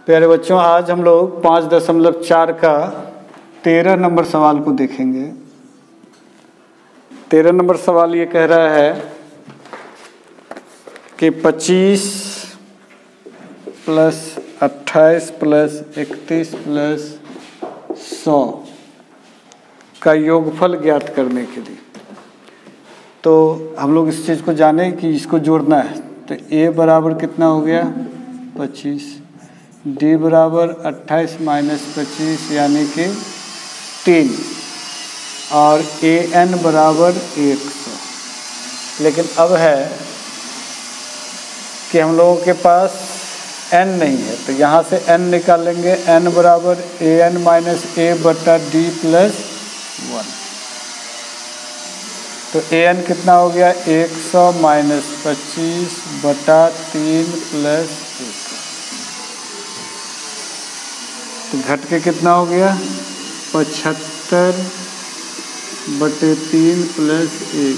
प्यारे बच्चों, आज हम लोग 5.4 का 13 नंबर सवाल को देखेंगे। 13 नंबर सवाल ये कह रहा है कि 25 + 28 + 31 + 100 का योगफल ज्ञात करने के लिए। तो हम लोग इस चीज़ को जाने कि इसको जोड़ना है। तो a बराबर कितना हो गया 25, d बराबर 28 - 25 यानी कि 3 और an बराबर 100। लेकिन अब है कि हम लोगों के पास n नहीं है, तो यहाँ से n निकालेंगे। n बराबर an - a/d + 1। तो an कितना हो गया 100 - 25/3 + 1। तो घट के कितना हो गया 75/3 + 1।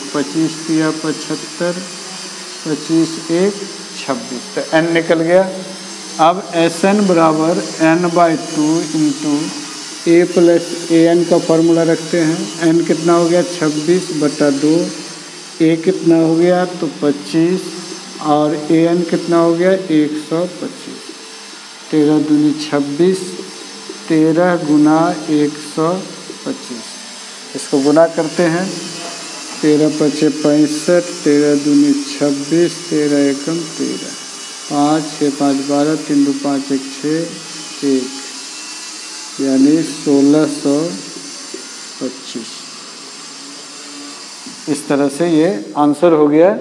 25 दिया 75, 25 1 26। तो n निकल गया। अब Sn बराबर n/2 × a + an का फॉर्मूला रखते हैं। n कितना हो गया 26/2, a कितना हो गया तो 25 और an कितना हो गया 125। 13 दूनी 26, 13 × 125। इसको गुना करते हैं। 13 × 5 = 65, 13 दूनी 26, 13 एकम 13, 5 6 5 12, 3 2 5 1 6 1 यानी 1625। इस तरह से ये आंसर हो गया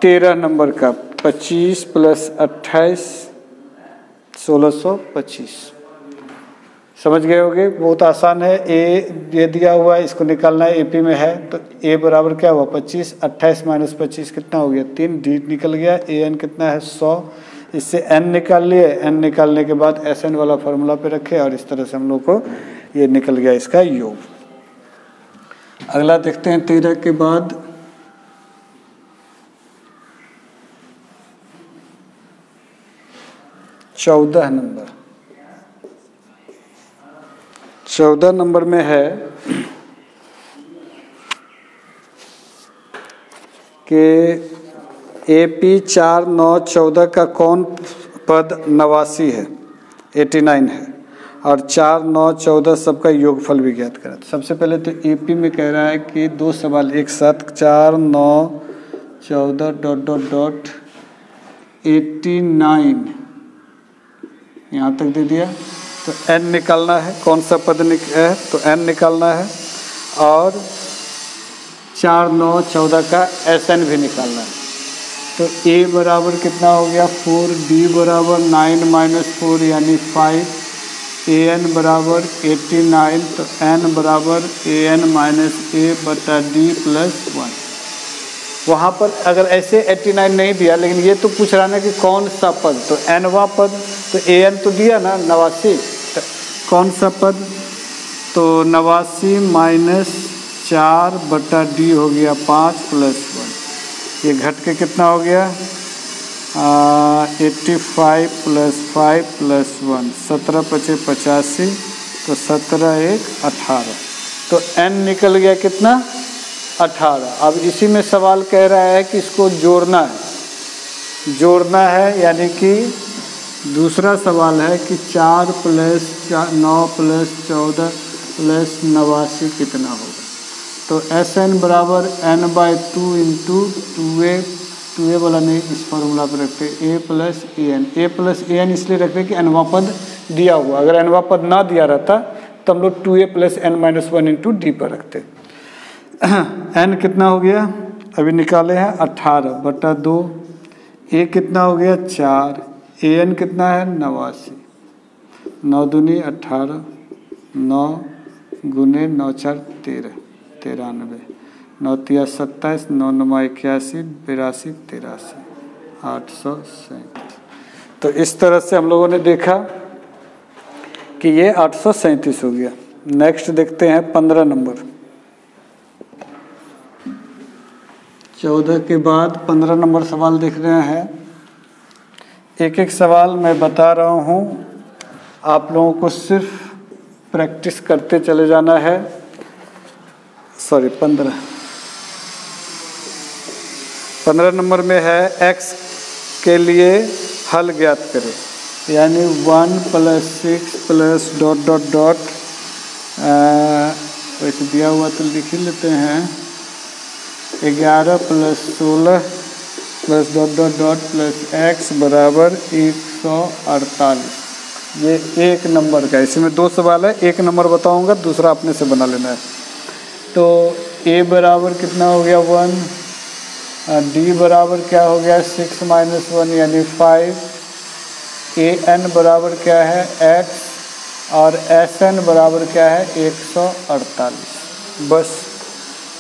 13 नंबर का। 25 + 28 1625। समझ गए होंगे, बहुत आसान है। a ये दिया हुआ है, इसको निकालना है, AP में है। तो a बराबर क्या हुआ 25, 28 - 25 कितना हो गया 3, d निकल गया। an कितना है 100, इससे n निकाल लिए। n निकालने के बाद Sn वाला फॉर्मूला पे रखे और इस तरह से हम लोग को ये निकल गया इसका योग। अगला देखते हैं 13 के बाद। चौदह नंबर में है कि AP 4 9 14 का कौन पद 89 है, 89 है, और 4 9 14 सबका योगफल भी ज्ञात करा। सबसे पहले तो AP में कह रहा है कि दो सवाल एक साथ, 4 9 14 ... 89 यहाँ तक दे दिया। तो n निकालना है, कौन सा पद है तो n निकालना है, और 4 9 14 का Sn भी निकालना है। तो a बराबर कितना हो गया 4, d बराबर 9 - 4 यानी 5, an बराबर 89, तो n बराबर an - a/d + 1। वहाँ पर अगर ऐसे 89 नहीं दिया, लेकिन ये तो पूछ रहा ना कि कौन सा पद, तो nवां पद, तो an तो दिया ना 89, तो कौन सा पद, तो 89 - 4/d हो गया 5 + 1। ये घट के कितना हो गया 85 + 5 + 1, 17 × 5 = 85, तो 17 1 18। तो n निकल गया कितना 18। अब इसी में सवाल कह रहा है कि इसको जोड़ना है, यानी कि दूसरा सवाल है कि 4 + 9 + 14 + 89 कितना होगा। तो Sn बराबर n/2 × 2a वाला नहीं, इस फॉर्मूला पर रखते a + an इसलिए रखते कि nवां पद दिया हुआ। अगर nवां पद ना दिया रहता तो हम लोग 2a + n - 1 × d पर रखते। n कितना हो गया अभी निकाले हैं 18/2, a कितना हो गया 4, an कितना है 89, 9 दूनी 18, 9 × 9 4 13, 93, 9 3 27, 9 9 81, 82 83, 837। तो इस तरह से हम लोगों ने देखा कि ये 837 हो गया। नेक्स्ट देखते हैं 15 नंबर। 14 के बाद 15 नंबर सवाल देख रहे हैं एक एक सवाल मैं बता रहा हूँ, आप लोगों को सिर्फ प्रैक्टिस करते चले जाना है। सॉरी 15 नंबर में है x के लिए हल ज्ञात करें, यानी 1 + 6 + डॉट डॉट डॉट, वैसे दिया हुआ तो लिख ही लेते हैं, 11 + 16 + डॉट डॉट डॉट + x बराबर 148। ये एक नंबर का, इसमें 2 सवाल है, एक नंबर बताऊंगा, दूसरा अपने से बना लेना है। तो a बराबर कितना हो गया 1, d बराबर क्या हो गया 6 - 1 यानी 5, an बराबर क्या है x, और sn बराबर क्या है 148। बस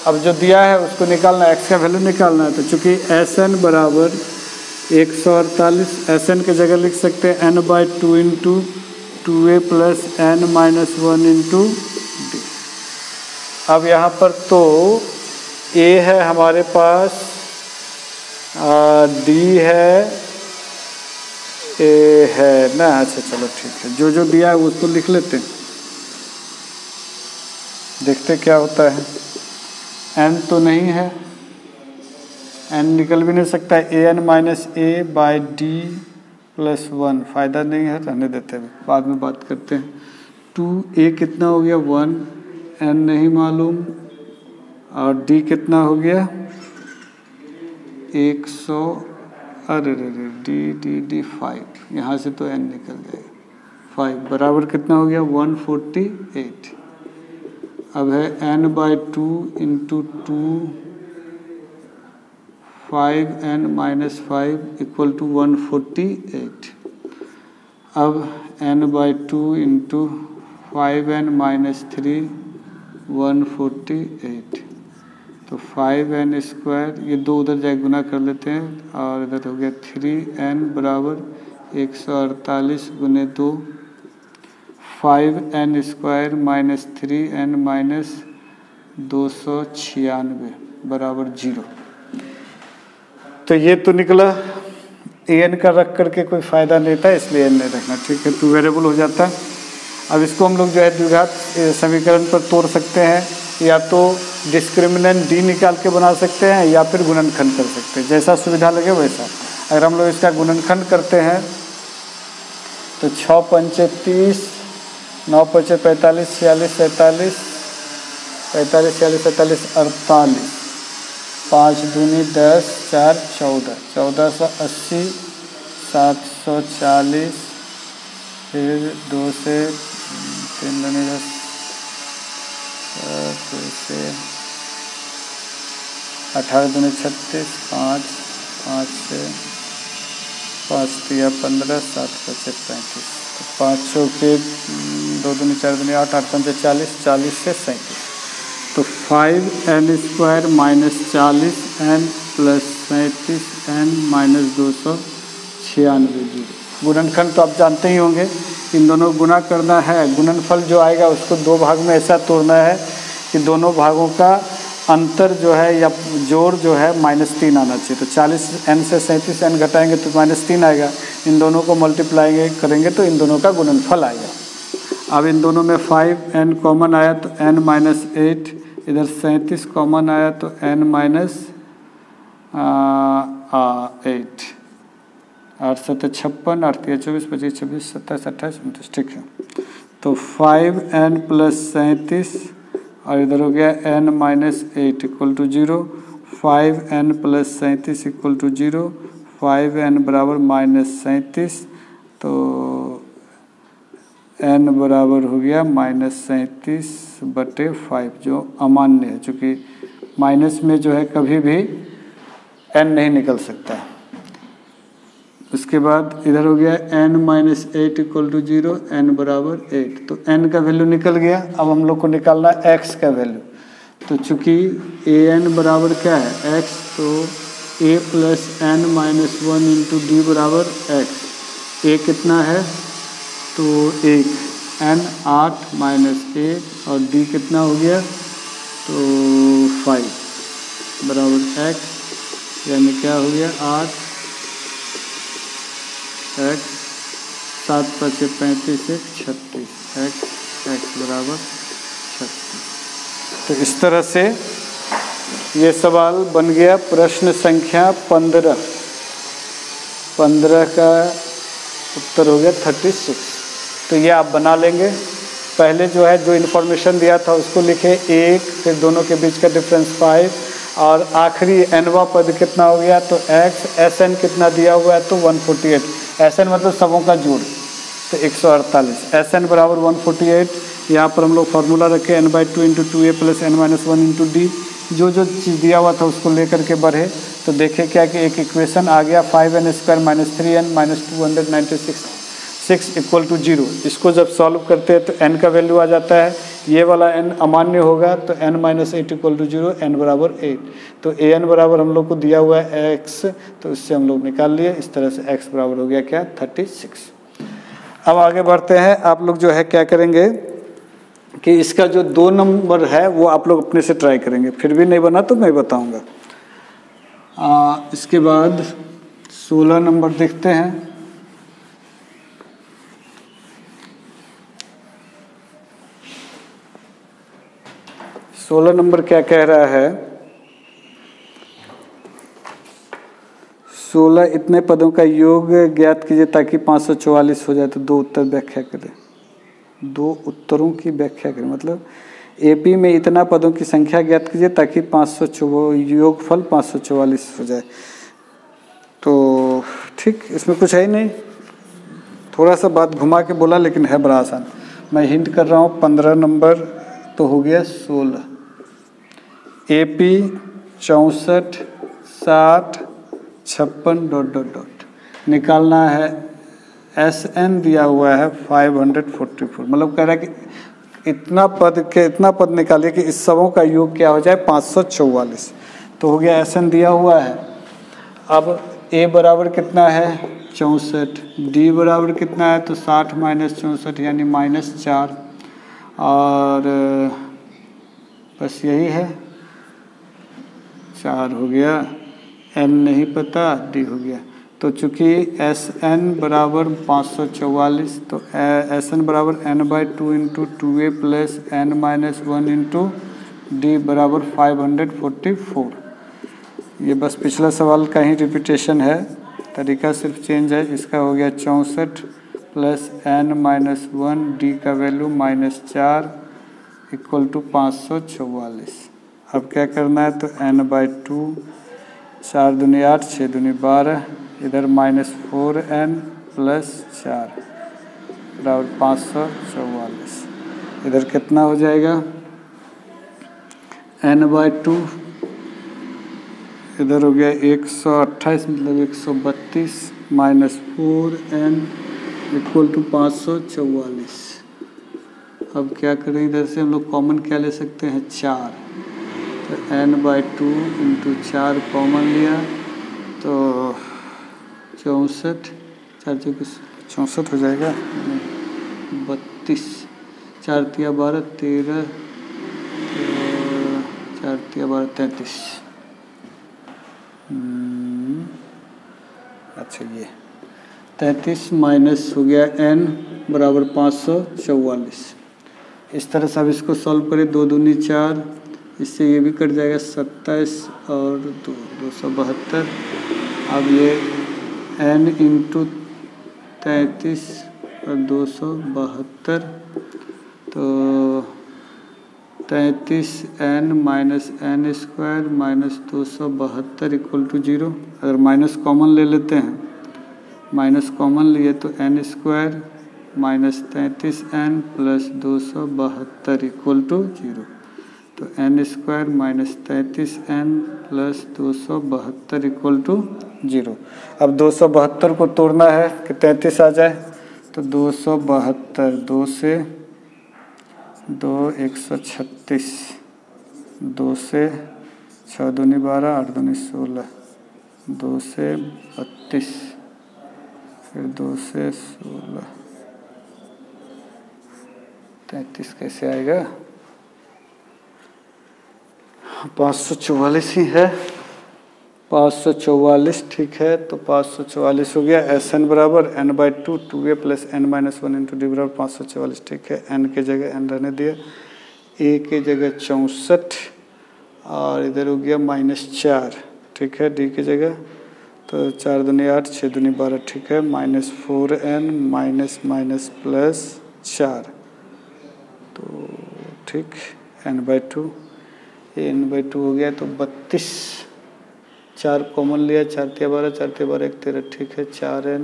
अब जो दिया है उसको निकालना है, x का वैल्यू निकालना है। तो चूँकि sn बराबर 148, sn की जगह लिख सकते हैं n/2 × 2a + n - 1 × d। अब यहाँ पर तो a है हमारे पास, d है, a है ना। अच्छा चलो ठीक है, जो जो दिया है उसको लिख लेते हैं, देखते क्या होता है। n तो नहीं है, n निकल भी नहीं सकता है, an - a/d + 1 फ़ायदा नहीं है, रहने देते हैं, बाद में बात करते हैं। 2a कितना हो गया 1, n नहीं मालूम, और d कितना हो गया 100, अरे डी 5, यहाँ से तो n निकल जाएगा, 5 बराबर कितना हो गया 148। अब है n/2 × 2 5n - 5 = 148। अब n/2 × 5n - 3 148, तो 5n², ये 2 उधर जाए गुना कर लेते हैं, और इधर हो गया 3n बराबर 148 × 2, 5n² - 3n - 296 बराबर 0। तो ये तो निकला, an का रख करके कोई फ़ायदा नहीं था, इसलिए n नहीं रखना, ठीक है, तो वेरिएबल हो जाता है। अब इसको हम लोग जो है द्विघात समीकरण पर तोड़ सकते हैं, या तो डिस्क्रिमिनेंट d निकाल के बना सकते हैं, या फिर गुणनखंड कर सकते हैं, जैसा सुविधा लगे वैसा। अगर हम लोग इसका गुणनखंड करते हैं तो 6 × 5 = 30, 9 × 5 = 45, 46 × 47, 45 46 47 48, 5 दूनी 10, 4 14, 1480, 740, फिर 2 से 3 दूनी 10, से 18 दूनी 36, 5 से 5 × 15, 7 × 5 = 35, तो 500 के 2 दूनी 4 दूनी 8, 8 × 5 = 40, 40 से 37, तो 5n² - 40n + 37n - 296। गुणनखंड तो आप जानते ही होंगे, इन दोनों को गुना करना है, गुणनफल जो आएगा उसको 2 भाग में ऐसा तोड़ना है कि दोनों भागों का अंतर जो है या जोड़ जो है -3 आना चाहिए। तो 40n से 37n घटाएंगे तो -3 आएगा, इन दोनों को मल्टीप्लाई करेंगे तो इन दोनों का गुणनफल आएगा। अब इन दोनों में 5n कॉमन आया तो n - 8, इधर 37 कॉमन आया तो n - 8, 8 × 7 = 56, 8 × 24, 25 26 27 28 29, ठीक है। तो 5n + 37, और इधर हो गया n - 8 = 0, 5n + 37 = 0, 5n बराबर -37, तो n बराबर हो गया -37/5, जो अमान्य है, चूँकि माइनस में जो है कभी भी n नहीं निकल सकता है। उसके बाद इधर हो गया n - 8 = 0, n बराबर 8, तो n का वैल्यू निकल गया। अब हम लोग को निकालना है x का वैल्यू, तो चूँकि an बराबर क्या है x, तो a + n - 1 × d बराबर x, a कितना है तो 1, n 8 - 1, और d कितना हो गया तो 5 बराबर x, यानी क्या हो गया 8 एक्स, 7 × 5 = 35, 36, एक्स बराबर 36। तो इस तरह से ये सवाल बन गया प्रश्न संख्या 15। 15 का उत्तर हो गया 36। तो ये आप बना लेंगे। पहले जो है जो इन्फॉर्मेशन दिया था उसको लिखे 1, फिर दोनों के बीच का डिफरेंस 5, और आखिरी nवां पद कितना हो गया तो x, Sn कितना दिया हुआ है तो 148, Sn मतलब सबों का जोड़ तो 148, Sn बराबर 148। यहाँ पर हम लोग फार्मूला रखे n/2 × 2a + n-1 × d। जो चीज़ दिया हुआ था उसको लेकर के बढ़े तो देखे क्या कि एक इक्वेशन आ गया 5n² - 3n - 296 = 0। इसको जब सॉल्व करते हैं तो n का वैल्यू आ जाता है, ये वाला n अमान्य होगा तो n - 8 = 0, n बराबर 8। तो an बराबर हम लोग को दिया हुआ है x, तो इससे हम लोग निकाल लिए। इस तरह से x बराबर हो गया क्या 36। अब आगे बढ़ते हैं। आप लोग जो है क्या करेंगे कि इसका जो 2 नंबर है वो आप लोग अपने से ट्राई करेंगे, फिर भी नहीं बना तो मैं बताऊँगा। इसके बाद 16 नंबर देखते हैं। 16 नंबर क्या कह रहा है, 16 इतने पदों का योग ज्ञात कीजिए ताकि 544 हो जाए। तो 2 उत्तर व्याख्या करें। 2 उत्तरों की व्याख्या करें, मतलब एपी में इतना पदों की संख्या ज्ञात कीजिए ताकि 544 योगफल 544 हो जाए। तो ठीक, इसमें कुछ है ही नहीं, थोड़ा सा बात घुमा के बोला लेकिन है बड़ा आसान। मैं हिंट कर रहा हूँ। 15 नंबर तो हो गया 16, एपी 64, 60, 56 ... निकालना है। Sn दिया हुआ है 544, मतलब कह रहा है कि इतना पद निकालिए कि इस सबों का योग क्या हो जाए 544। तो हो गया Sn दिया हुआ है। अब a बराबर कितना है 64, d बराबर कितना है तो 60 - 64 यानी -4, और बस यही है, 4 हो गया। n नहीं पता, d हो गया। तो चूँकि Sn बराबर 544, तो Sn बराबर n/2 × 2a + n-1 × d बराबर 544। ये बस पिछला सवाल का ही रिपीटेशन है, तरीका सिर्फ चेंज है। इसका हो गया 64 + n-1, d का वैल्यू -4 = 544। अब क्या करना है तो n/2, 4 दूनी 8, 6 दूनी 12, इधर -4n + 4 बराबर 544। इधर कितना हो जाएगा n/2, इधर हो गया 128 मतलब 132 -4n = 544। अब क्या करें, इधर से हम लोग कॉमन क्या ले सकते हैं 4, तो n/2 × 4 कॉमन लिया तो 64, 4 × 64 हो जाएगा, 32, 4 × 3 = 12, 13, 4 × 3 = 12, 33। अच्छा, ये 33 माइनस हो गया n बराबर 544। इस तरह से अब इसको सॉल्व करें। 2 दूनी 4, इससे ये भी कट जाएगा 27 और 2 272। अब ये n × 33 और 272, तो 33n - n² - 272 = 0। अगर माइनस कॉमन ले लेते हैं, माइनस कॉमन लिए तो n² - 33n + 272 = 0। तो n² - 33n + 272 = 0। अब 272 को तोड़ना है कि 33 आ जाए, तो 272, 2 से 2 136, 2 से 6 दूनी 12, 8 दूनी 16, 2 से 32, फिर 2 से 16, 33 कैसे आएगा, 544 ही है। 544, ठीक है। तो 544 हो गया। Sn बराबर n/2 2a + n-1 × d बराबर 544, ठीक है। n के जगह n रहने दिया, a के जगह 64 और इधर हो गया -4, ठीक है, d की जगह। तो 4 दूनी 8, 6 दूनी 12, ठीक है। -4n माइनस प्लस 4, तो ठीक, n/2, ये n/2 हो गया। तो 32, 4 कॉमन लिया, 4 × 12, 4 × 12 = 13, ठीक है। 4n,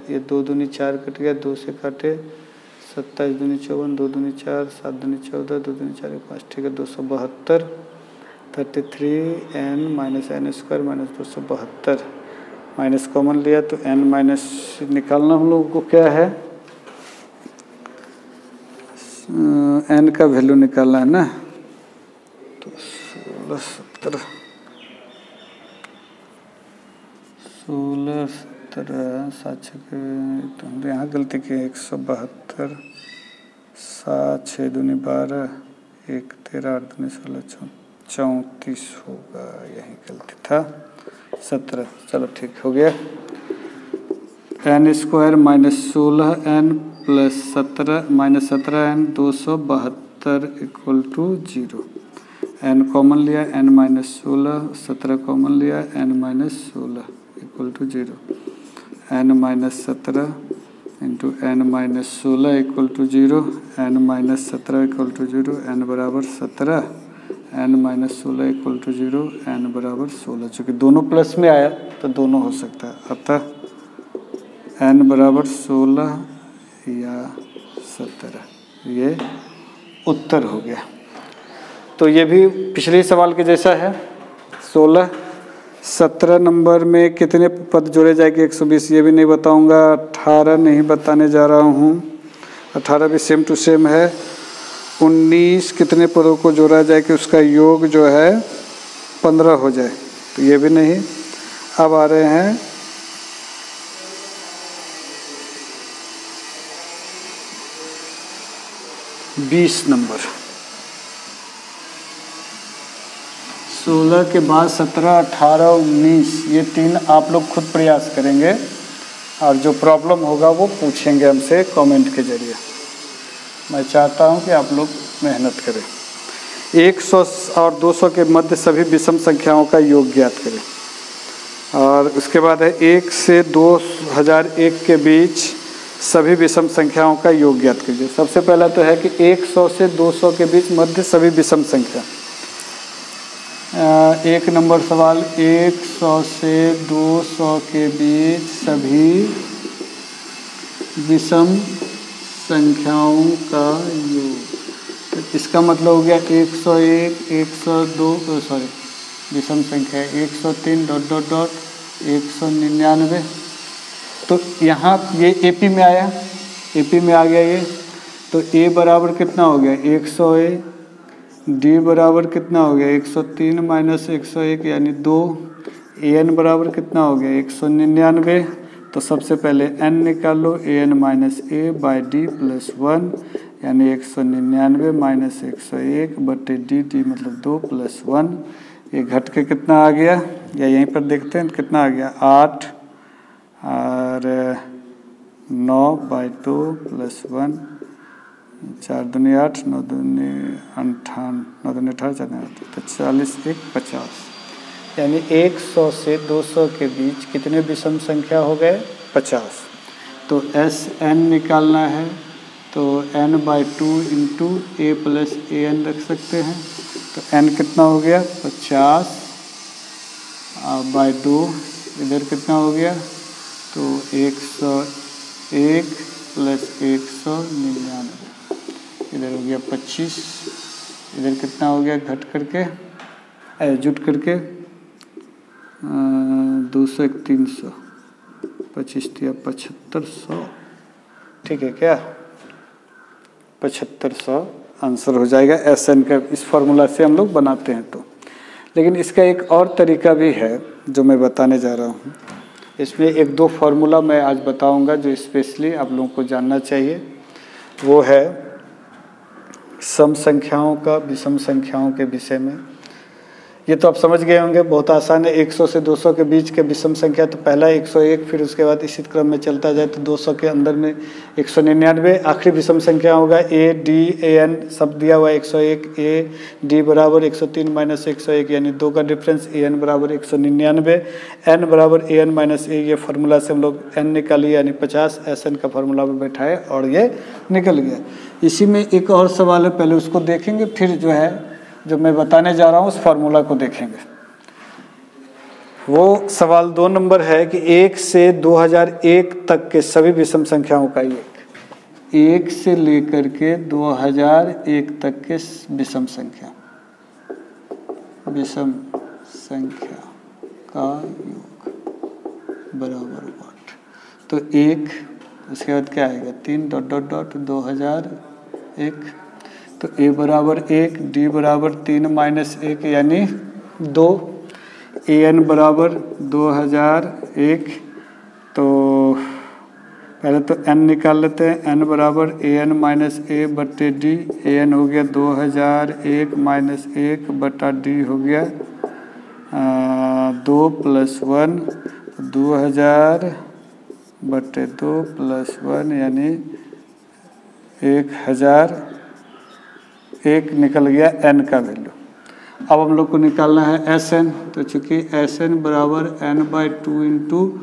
ये 2 दूनी 4 कट गया, 2 से काटे, 27 दूनी 54, 2 दूनी 4, 7 दूनी 14, 2 दूनी 4 5, ठीक है। 272, 33n - n² - 272, माइनस कॉमन लिया तो n माइनस निकालना हम लोगों को क्या है, n का वैल्यू निकालना है ना। तो 16 17 7 तो हमने यहाँ गलती की, 172, 7 6 दूनी 12, 1 13 8 दूनी 16 34 होगा, यही गलती था। 17, चलो ठीक हो गया। n² - 16n + 17 - 17n 272 = 0। n common लिया, n - 16, 17 कॉमन लिया, n - 16 = 0। n - 17 × n - 16 = 0, n - 17 = 0, n बराबर 17, n - 16 = 0, n बराबर 16। चूँकि दोनों प्लस में आया तो दोनों हो सकता है, अतः n बराबर 16 या 17, ये उत्तर हो गया। तो ये भी पिछले सवाल के जैसा है। 16 17 नंबर में कितने पद जोड़े जाएंगे 120, ये भी नहीं बताऊंगा। 18 नहीं बताने जा रहा हूँ, 18 भी सेम टू सेम है। 19 कितने पदों को जोड़ा जाए कि उसका योग जो है 15 हो जाए, तो ये भी नहीं। अब आ रहे हैं 20 नंबर। 16 के बाद 17, 18, 19, ये 3 आप लोग खुद प्रयास करेंगे और जो प्रॉब्लम होगा वो पूछेंगे हमसे कमेंट के जरिए। मैं चाहता हूँ कि आप लोग मेहनत करें। 100 और 200 के मध्य सभी विषम संख्याओं का योग ज्ञात करें। और उसके बाद है 1 से 2001 के बीच सभी विषम संख्याओं का योग ज्ञात कीजिए। सबसे पहला तो है कि 100 से 200 के बीच मध्य सभी विषम संख्या। 1 नंबर सवाल, 100 से 200 के बीच सभी विषम संख्याओं का योग। तो इसका मतलब हो गया 101, 102, सॉरी विषम संख्या 103 ... 199। तो यहाँ ये एपी में आया, एपी में आ गया ये। तो ए बराबर कितना हो गया 100a, डी बराबर कितना हो गया 103 - 101 यानी 2, an बराबर कितना हो गया 199। तो सबसे पहले n निकाल लो, an - a/d + 1 यानी 199 - 101/d, d मतलब 2 + 1। ये घट के कितना आ गया, या यहीं पर देखते हैं कितना आ गया 8 और 9/2 + 1, 4 दूनी 8, 9 दूनी 58, 9 दूनी 18, तो 40 1 50। यानी 100 से 200 के बीच कितने विषम संख्या हो गए 50। तो Sn निकालना है तो n/2 × a + an रख सकते हैं। तो n कितना हो गया 50 /2, इधर कितना हो गया तो 101 + 199, इधर हो गया 25, इधर कितना हो गया घट करके जुट करके 200 1 300, 25 × 7500, ठीक है क्या 7500 आंसर हो जाएगा। Sn का इस फॉर्मूला से हम लोग बनाते हैं। तो लेकिन इसका एक और तरीका भी है जो मैं बताने जा रहा हूँ। इसमें 1-2 फार्मूला मैं आज बताऊंगा जो स्पेशली आप लोगों को जानना चाहिए। वो है सम संख्याओं का विषम संख्याओं के विषय में। ये तो आप समझ गए होंगे, बहुत आसान है। 100 से 200 के बीच के विषम संख्या, तो पहला 101, फिर उसके बाद इसी क्रम में चलता जाए तो 200 के अंदर में 199, आखिरी विषम संख्या होगा ए डी ए एन, सब दिया हुआ है 101, ए डी बराबर 103 माइनस 101 यानी 2 का डिफरेंस, ए एन बराबर 199, एन बराबर ए एन माइनस ए, ये फार्मूला से हम लोग एन निकालिए यानी 50, एस एन का फार्मूला में बैठाए और ये निकल गया। इसी में एक और सवाल है, पहले उसको देखेंगे, फिर जो है जो मैं बताने जा रहा हूँ उस फार्मूला को देखेंगे। वो सवाल 2 नंबर है कि 1 से 2001 तक के सभी विषम संख्याओं का योग, 1 से लेकर के 2001 तक के विषम संख्या का योग बराबर 8। तो 1, उसके बाद क्या आएगा 3 डॉट डॉट डॉट 2001, तो ए बराबर 1, डी बराबर 3 माइनस 1 यानी 2, ए एन बराबर 2001, तो पहले तो एन निकाल लेते हैं, एन बराबर ए एन माइनस ए बटे डी, ए एन हो गया 2001 माइनस 1 बटा डी हो गया 2 + 1, 2000 बटे 2 + 1 यानी 1001 निकल गया एन का वैल्यू। अब हम लोग को निकालना है एस एन, तो चूँकि एस एन बराबर n/2 into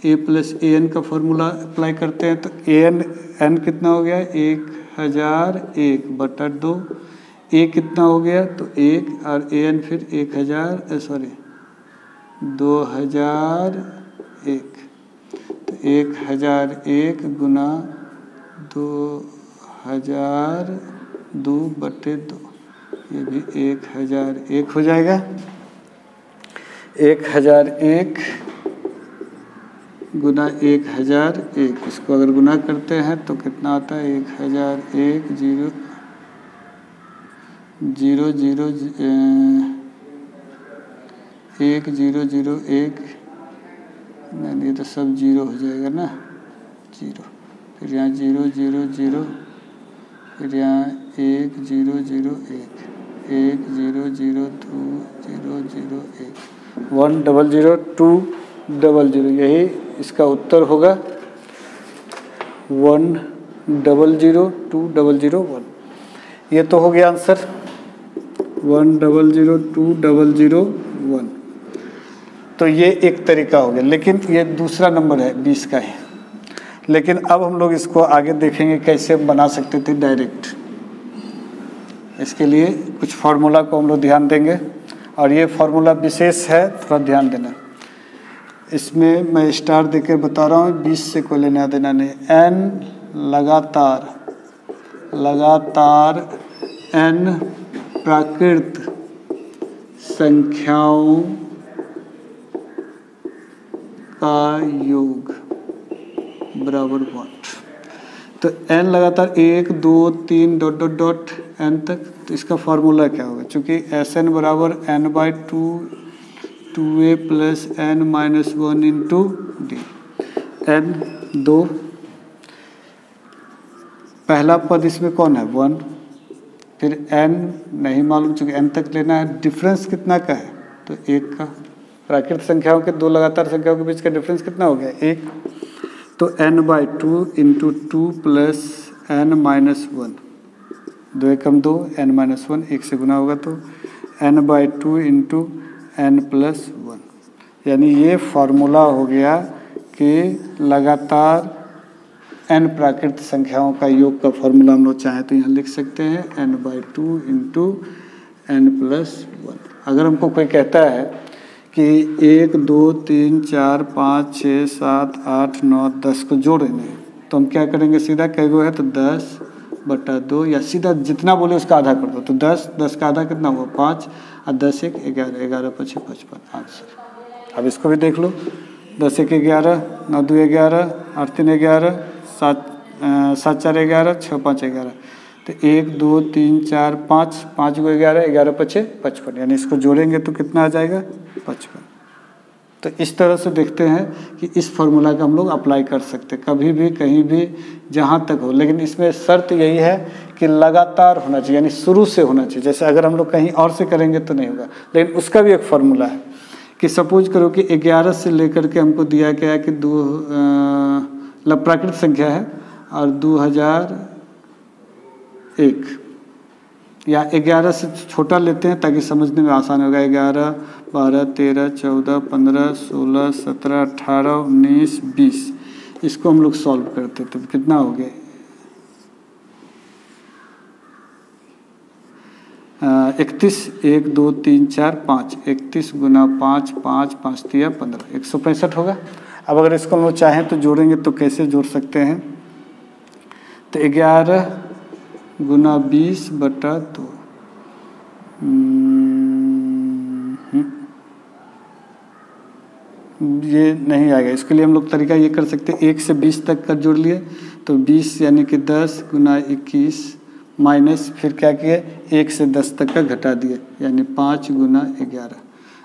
A plus A N का फॉर्मूला अप्लाई करते हैं, तो एन कितना हो गया 1001 बटा 2, ए कितना हो गया तो 1 और ए एन फिर 2001, तो 1001 गुना 2002 बटे 2, ये भी 1001 हो जाएगा। 1001 गुना 1001, इसको अगर गुना करते हैं तो कितना आता है 1001 0 0 0 1001, नहीं ये तो सब 0 हो जाएगा ना, 0, फिर यहाँ 0 0 0, फिर यहाँ 1 0 0 1 1 0 0 2 0 0 1 1 0 0 2 0 0, यही इसका उत्तर होगा 1 0 0 2 0 0 1। ये तो हो गया आंसर 1 0 0 2 0 0 1। तो ये एक तरीका हो गया, लेकिन ये दूसरा नंबर है 20 का ही। लेकिन अब हम लोग इसको आगे देखेंगे कैसे बना सकते थे डायरेक्ट। इसके लिए कुछ फार्मूला को हम लोग ध्यान देंगे, और ये फार्मूला विशेष है, थोड़ा ध्यान देना। इसमें मैं स्टार देकर बता रहा हूँ, 20 से कोई लेना देना नहीं। n लगातार n प्राकृत संख्याओं का योग बराबर 1। तो n लगातार 1 2 3 डॉट डॉट डॉट n तक, तो इसका फार्मूला क्या होगा, चूँकि एस एन बराबर n/2 2a plus n minus 1 into D. n 2, पहला पद इसमें कौन है 1, फिर n नहीं मालूम, चूँकि n तक लेना है। डिफरेंस कितना का है तो 1 का, प्राकृत संख्याओं के 2 लगातार संख्याओं के बीच का डिफरेंस कितना हो गया 1, तो n/2 into 2 plus n minus 1, 2 एकम 2, n माइनस 1 1 से गुना होगा, तो n/2 इंटू n प्लस 1, यानी ये फार्मूला हो गया कि लगातार n प्राकृत संख्याओं का योग का फार्मूला हम लोग चाहें तो यहाँ लिख सकते हैं n/2 इंटू n प्लस 1। अगर हमको कोई कहता है कि 1 2 3 4 5 6 7 8 9 10 को जोड़े नहीं, तो हम क्या करेंगे, सीधा कई गो है तो 10/2, या सीधा जितना बोले उसका आधा कर दो, तो 10 का आधा कितना हुआ 5, और 10 1 11, 11 5 55 आंसर। अब इसको भी देख लो, 10 1 11, 9 2 11, 8 3 11, 7 4 11, 6 5 11, तो 1 2 3 4 5, 5 को 11, 11 5 55, यानी इसको जोड़ेंगे तो कितना आ जाएगा 55। तो इस तरह से देखते हैं कि इस फार्मूला का हम लोग अप्लाई कर सकते हैं कभी भी कहीं भी जहाँ तक हो, लेकिन इसमें शर्त यही है कि लगातार होना चाहिए, यानी शुरू से होना चाहिए। जैसे अगर हम लोग कहीं और से करेंगे तो नहीं होगा, लेकिन उसका भी एक फार्मूला है कि सपोज करो कि 11 से लेकर के हमको दिया गया है कि प्राकृतिक संख्या है और 2001, या 11 से छोटा लेते हैं ताकि समझने में आसान होगा। 11, 12, 13, 14, 15, 16, 17, 18, 19, 20, इसको हम लोग सॉल्व करते तो कितना हो गया? 31, 1, 2, 3, 4, 5, 31 गुना 5, 5, 5 दिया 15, 165 होगा। अब अगर इसको हम लोग चाहें तो जोड़ेंगे तो कैसे जोड़ सकते हैं? तो 11 गुना 20 बटा 2, ये नहीं आएगा। इसके लिए हम लोग तरीका ये कर सकते हैं, 1 से 20 तक का जोड़ लिए तो 20 यानी कि 10 गुना 21 माइनस फिर क्या किए 1 से 10 तक का घटा दिए यानी 5 गुना 11।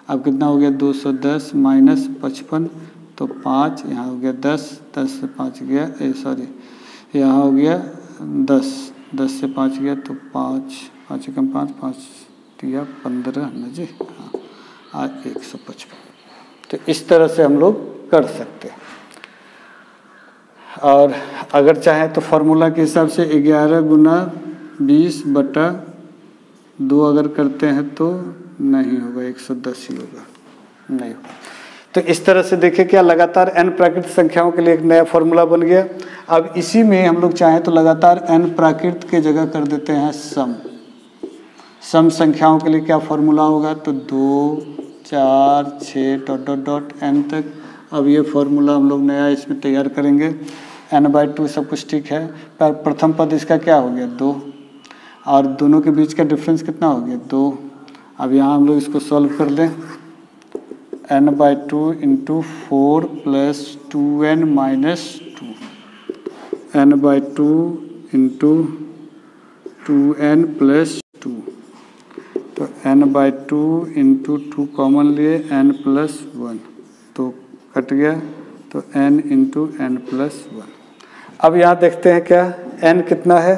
अब कितना हो गया 210 माइनस 55 तो 5, यहाँ हो गया 10, 10 से 5 गया यहाँ हो गया 10, 10 से 5 गया तो 5, 5 कम 5, 5 दिया 15 ना जी, हाँ, आज 155। तो इस तरह से हम लोग कर सकते हैं। और अगर चाहें तो फार्मूला के हिसाब से 11 गुना 20 बटा 2 अगर करते हैं तो नहीं होगा, 110 ही होगा, नहीं होगा। तो इस तरह से देखिए क्या लगातार n प्राकृतिक संख्याओं के लिए एक नया फार्मूला बन गया। अब इसी में हम लोग चाहें तो लगातार n प्राकृत के जगह कर देते हैं सम संख्याओं के लिए क्या फार्मूला होगा तो 2, 4, 6 डॉट डॉट डॉट n तक। अब ये फार्मूला हम लोग नया इसमें तैयार करेंगे। n/2 सब कुछ ठीक है, पर प्रथम पद इसका क्या हो गया 2 और दोनों के बीच का डिफरेंस कितना हो गया 2। अब यहाँ हम लोग इसको सॉल्व कर लें। n/2 into 4 plus 2n minus 2, n/2 into 2n plus 2, तो n/2 इंटू 2 कॉमन लिए n प्लस 1 तो कट गया तो n इंटू n प्लस 1। अब यहाँ देखते हैं क्या n कितना है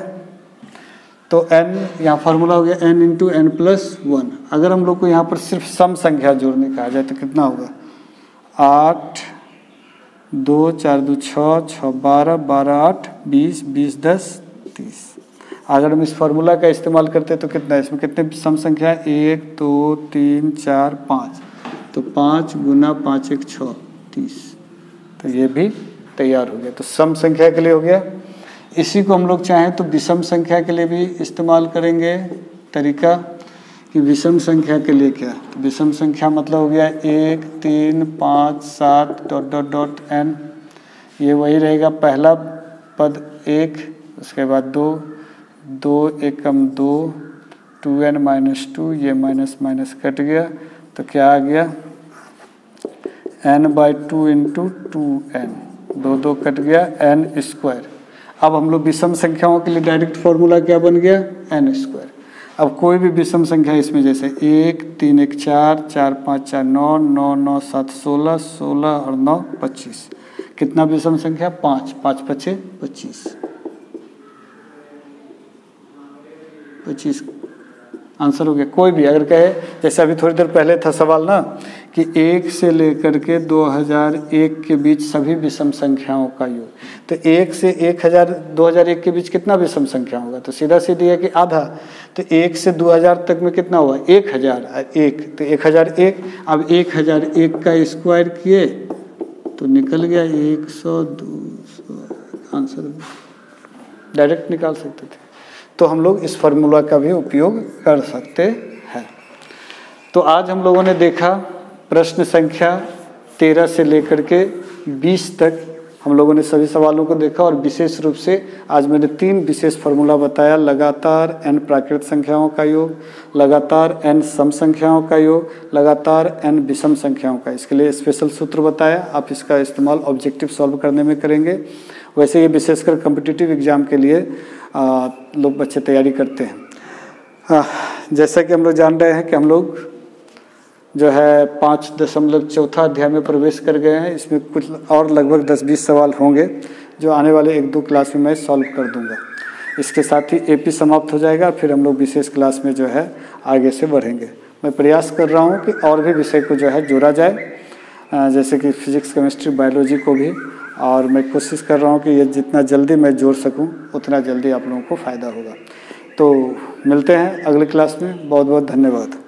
तो n यहाँ फार्मूला हो गया n इंटू n प्लस 1। अगर हम लोग को यहाँ पर सिर्फ सम संख्या जोड़ने कहा जाए तो कितना होगा 8, 2, 4, 2, 6, 6, 12, 12, 8, 20, 20, 10, 30। अगर हम इस फार्मूला का इस्तेमाल करते हैं तो कितना है इसमें कितने सम संख्या है 1, 2, 3, 4, 5, तो 5 गुना 5, 1, 6, 30। तो ये भी तैयार हो गया। तो सम संख्या के लिए हो गया। इसी को हम लोग चाहें तो विषम संख्या के लिए भी इस्तेमाल करेंगे तरीका कि विषम संख्या के लिए क्या, तो विषम संख्या मतलब हो गया 1, 3, 5, 7 डॉट डॉट डॉट n। ये वही रहेगा, पहला पद 1, उसके बाद 2, 2 1 कम 2, 2n माइनस 2, ये माइनस माइनस कट गया तो क्या आ गया n/2 इंटू 2n, 2 2 कट गया n स्क्वायर। अब हम लोग विषम संख्याओं के लिए डायरेक्ट फार्मूला क्या बन गया n स्क्वायर। अब कोई भी विषम संख्या इसमें जैसे 1, 3, 1, 4, 4, 5, 4, 9, 9, 9, 7, 16, 16 और 9, 25। कितना विषम संख्या 5, 5 5 25, 25 आंसर हो गया। कोई भी अगर कहे जैसे अभी थोड़ी देर पहले था सवाल ना कि 1 से लेकर के 2001 के बीच सभी विषम संख्याओं का योग, तो 1 से 2001 के बीच कितना विषम संख्या होगा तो सीधा सीधी है कि आधा। तो 1 से 2000 तक में कितना हुआ 1001, तो 1001। अब 1001 का स्क्वायर किए तो निकल गया 100, 200, आंसर डायरेक्ट निकाल सकते थे। तो हम लोग इस फार्मूला का भी उपयोग कर सकते हैं। तो आज हम लोगों ने देखा प्रश्न संख्या 13 से लेकर के 20 तक हम लोगों ने सभी सवालों को देखा और विशेष रूप से आज मैंने 3 विशेष फार्मूला बताया। लगातार n प्राकृत संख्याओं का योग, लगातार n सम संख्याओं का योग, लगातार n विषम संख्याओं का। इसके लिए स्पेशल सूत्र बताया, आप इसका इस्तेमाल ऑब्जेक्टिव सॉल्व करने में करेंगे। वैसे ये विशेषकर कॉम्पिटिटिव एग्जाम के लिए लोग बच्चे तैयारी करते हैं। जैसा कि हम लोग जान रहे हैं कि हम लोग जो है 5.4 अध्याय में प्रवेश कर गए हैं। इसमें कुछ और लगभग 10-20 सवाल होंगे जो आने वाले 1-2 क्लास में मैं सॉल्व कर दूंगा। इसके साथ ही AP समाप्त हो जाएगा, फिर हम लोग विशेष क्लास में जो है आगे से बढ़ेंगे। मैं प्रयास कर रहा हूँ कि और भी विषय को जो है जोड़ा जाए, जैसे कि फिजिक्स, केमिस्ट्री, बायोलॉजी को भी, और मैं कोशिश कर रहा हूँ कि ये जितना जल्दी मैं जोड़ सकूँ उतना जल्दी आप लोगों को फ़ायदा होगा। तो मिलते हैं अगली क्लास में। बहुत बहुत धन्यवाद।